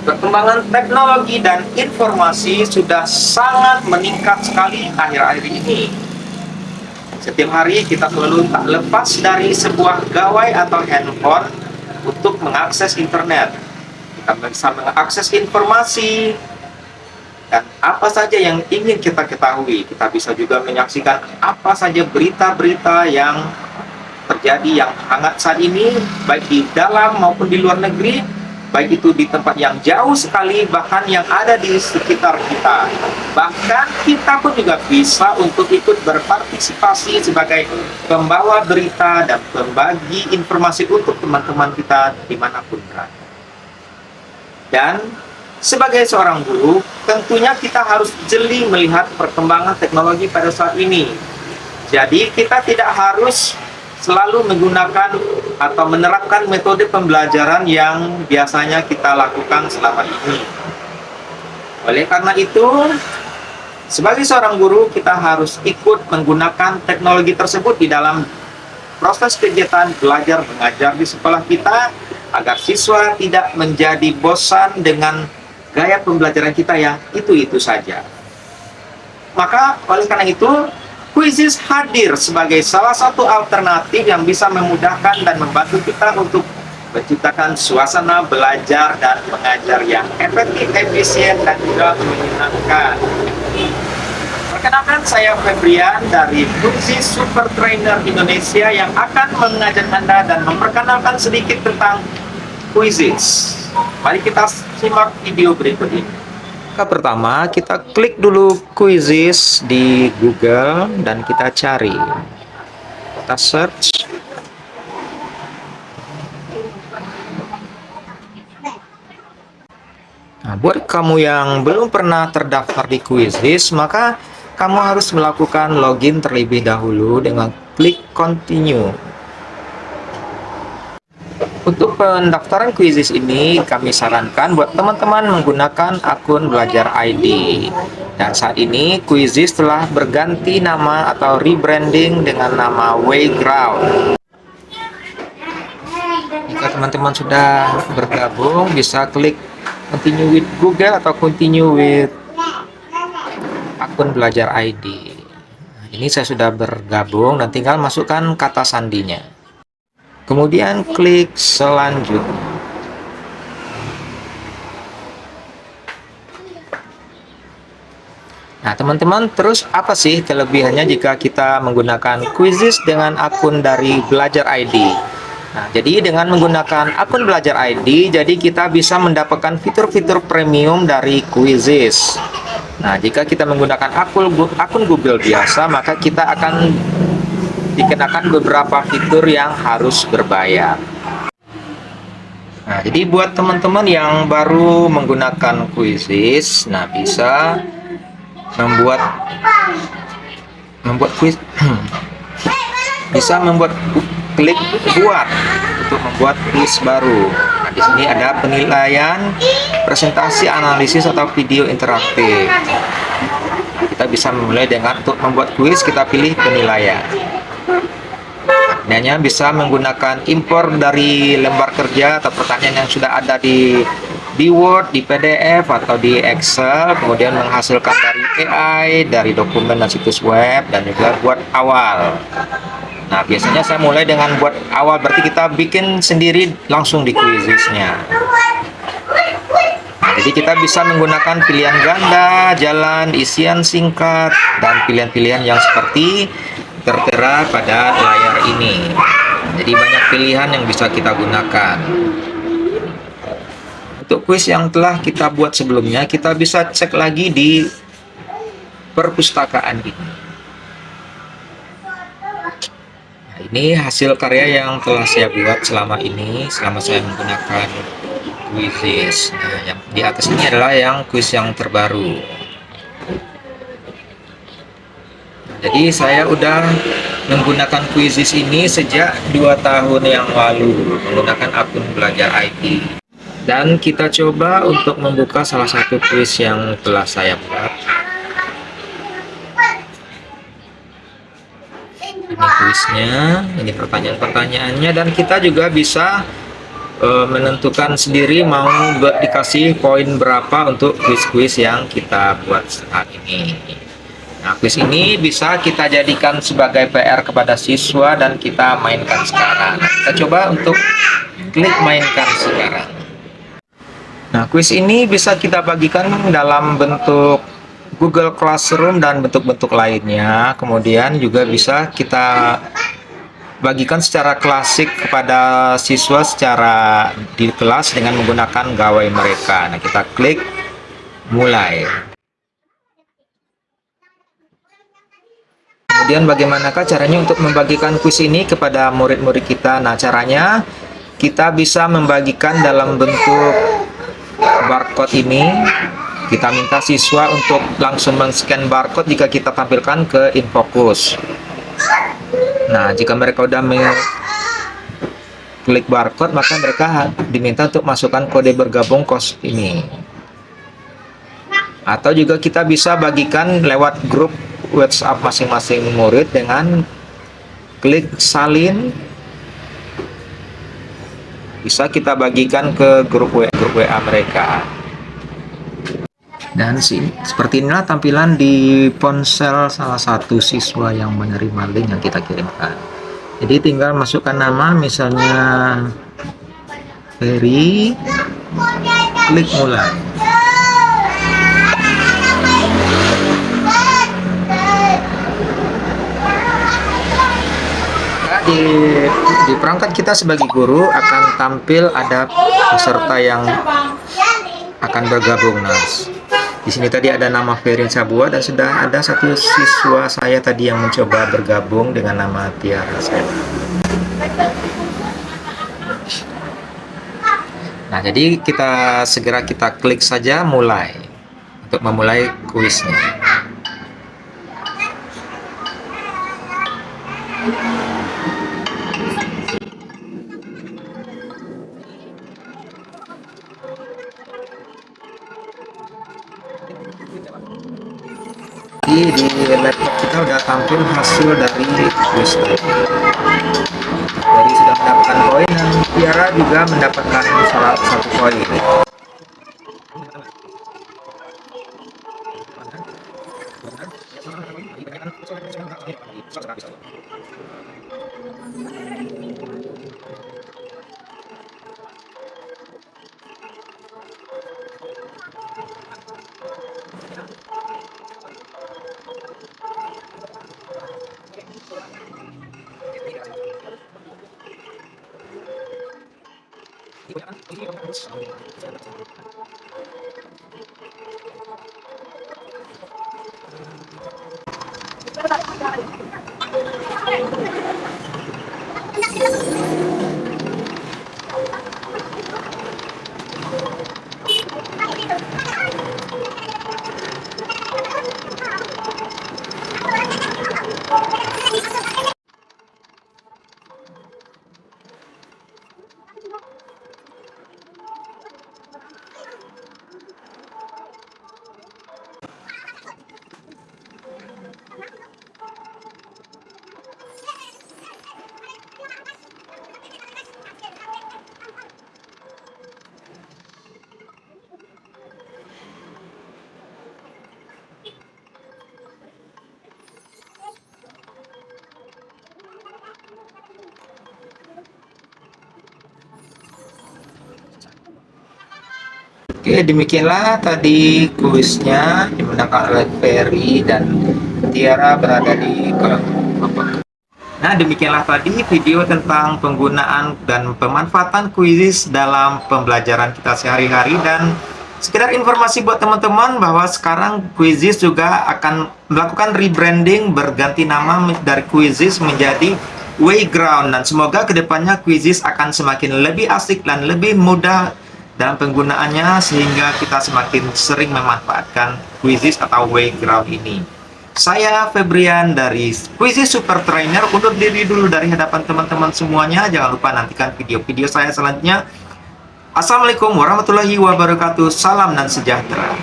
Perkembangan teknologi dan informasi sudah sangat meningkat sekali akhir-akhir ini. Setiap hari kita selalu tak lepas dari sebuah gawai atau handphone untuk mengakses internet. Kita bisa mengakses informasi dan apa saja yang ingin kita ketahui. Kita bisa juga menyaksikan apa saja berita-berita yang terjadi yang hangat saat ini, baik di dalam maupun di luar negeri, baik itu di tempat yang jauh sekali, bahkan yang ada di sekitar kita. Bahkan kita pun juga bisa untuk ikut berpartisipasi sebagai pembawa berita dan pembagi informasi untuk teman-teman kita dimanapun berada. Dan sebagai seorang guru, tentunya kita harus jeli melihat perkembangan teknologi pada saat ini. Jadi kita tidak harus selalu menggunakan atau menerapkan metode pembelajaran yang biasanya kita lakukan selama ini. Oleh karena itu, sebagai seorang guru, kita harus ikut menggunakan teknologi tersebut di dalam proses kegiatan belajar mengajar di sekolah kita, agar siswa tidak menjadi bosan dengan gaya pembelajaran kita yang itu-itu saja. Maka oleh karena itu, Quizizz hadir sebagai salah satu alternatif yang bisa memudahkan dan membantu kita untuk menciptakan suasana belajar dan mengajar yang efektif, efisien, dan juga menyenangkan. Perkenalkan, saya Febrian dari Quizizz Super Trainer Indonesia yang akan mengajak Anda dan memperkenalkan sedikit tentang Quizizz. Mari kita simak video berikut ini. Pertama, kita klik dulu Quizizz di Google dan kita cari. Kita search. Nah, buat kamu yang belum pernah terdaftar di Quizizz, maka kamu harus melakukan login terlebih dahulu dengan klik continue. Untuk pendaftaran Quizizz ini, kami sarankan buat teman-teman menggunakan akun Belajar ID. Dan saat ini, Quizizz telah berganti nama atau rebranding dengan nama Wayground. Jika teman-teman sudah bergabung, bisa klik continue with Google atau continue with akun Belajar ID. Nah, ini saya sudah bergabung dan tinggal masukkan kata sandinya. Kemudian klik selanjutnya. Nah, teman-teman, terus apa sih kelebihannya jika kita menggunakan Quizizz dengan akun dari Belajar ID? Nah, jadi dengan menggunakan akun Belajar ID, jadi kita bisa mendapatkan fitur-fitur premium dari Quizizz. Nah, jika kita menggunakan akun Google biasa, maka kita akan dikenakan beberapa fitur yang harus berbayar. Nah, jadi buat teman-teman yang baru menggunakan Quizizz, nah bisa membuat quiz bisa membuat klik buat untuk membuat quiz baru. Nah, di sini ada penilaian, presentasi, analisis atau video interaktif. Kita bisa memulai dengan untuk membuat quiz, kita pilih penilaian. Hanya bisa menggunakan impor dari lembar kerja atau pertanyaan yang sudah ada di Word, di PDF, atau di Excel, kemudian menghasilkan dari AI, dari dokumen dan situs web, dan juga buat awal. Nah, biasanya saya mulai dengan buat awal, berarti kita bikin sendiri langsung di Quizizz-nya. Nah, jadi kita bisa menggunakan pilihan ganda, jalan, isian singkat, dan pilihan-pilihan yang seperti tertera pada layar ini. Jadi banyak pilihan yang bisa kita gunakan. Untuk kuis yang telah kita buat sebelumnya, kita bisa cek lagi di perpustakaan ini. Nah, ini hasil karya yang telah saya buat selama ini, selama saya menggunakan Quizizz. Nah, yang di atas ini adalah yang kuis yang terbaru. Jadi saya udah menggunakan Quizizz ini sejak 2 tahun yang lalu menggunakan akun Belajar ID. Dan kita coba untuk membuka salah satu kuis yang telah saya buat. Ini kuisnya, ini pertanyaan-pertanyaannya, dan kita juga bisa menentukan sendiri mau dikasih poin berapa untuk kuis-kuis yang kita buat saat ini. Nah, kuis ini bisa kita jadikan sebagai PR kepada siswa dan kita mainkan sekarang. Nah, kita coba untuk klik mainkan sekarang. Nah, kuis ini bisa kita bagikan dalam bentuk Google Classroom dan bentuk-bentuk lainnya. Kemudian juga bisa kita bagikan secara klasik kepada siswa secara di kelas dengan menggunakan gawai mereka. Nah, kita klik mulai. Kemudian bagaimanakah caranya untuk membagikan kuis ini kepada murid-murid kita? Nah, caranya kita bisa membagikan dalam bentuk barcode ini. Kita minta siswa untuk langsung men-scan barcode jika kita tampilkan ke InFocus. Nah, jika mereka udah klik barcode, maka mereka diminta untuk masukkan kode bergabung kos ini. Atau juga kita bisa bagikan lewat grup WhatsApp masing-masing murid dengan klik salin. Bisa kita bagikan ke grup WA mereka. Dan seperti inilah tampilan di ponsel salah satu siswa yang menerima link yang kita kirimkan. Jadi tinggal masukkan nama, misalnya Ferry, klik mulai. Nah, di perangkat kita sebagai guru akan tampil ada peserta yang akan bergabung. Nah, di sini tadi ada nama Ferin Sabua dan sudah ada satu siswa saya tadi yang mencoba bergabung dengan nama Tiara Sena. Nah, jadi segera kita klik saja mulai untuk memulai kuisnya. Di laptop kita udah tampil hasil dari kuis tadi. Dari sudah mendapatkan poin dan Tiara juga mendapatkan salah satu poin. Oke, demikianlah tadi kuisnya dimenangkan oleh Ferry dan Tiara berada di kelompok. Nah, demikianlah tadi video tentang penggunaan dan pemanfaatan kuis dalam pembelajaran kita sehari-hari. Dan sekedar informasi buat teman-teman bahwa sekarang Quizizz juga akan melakukan rebranding, berganti nama dari Quizizz menjadi Wayground, dan semoga kedepannya Quizizz akan semakin lebih asik dan lebih mudah dalam penggunaannya sehingga kita semakin sering memanfaatkan Quizizz atau Wayground ini. Saya Febrian dari Quizizz Super Trainer undur diri dulu dari hadapan teman-teman semuanya. Jangan lupa nantikan video-video saya selanjutnya. Assalamualaikum warahmatullahi wabarakatuh. Salam dan sejahtera.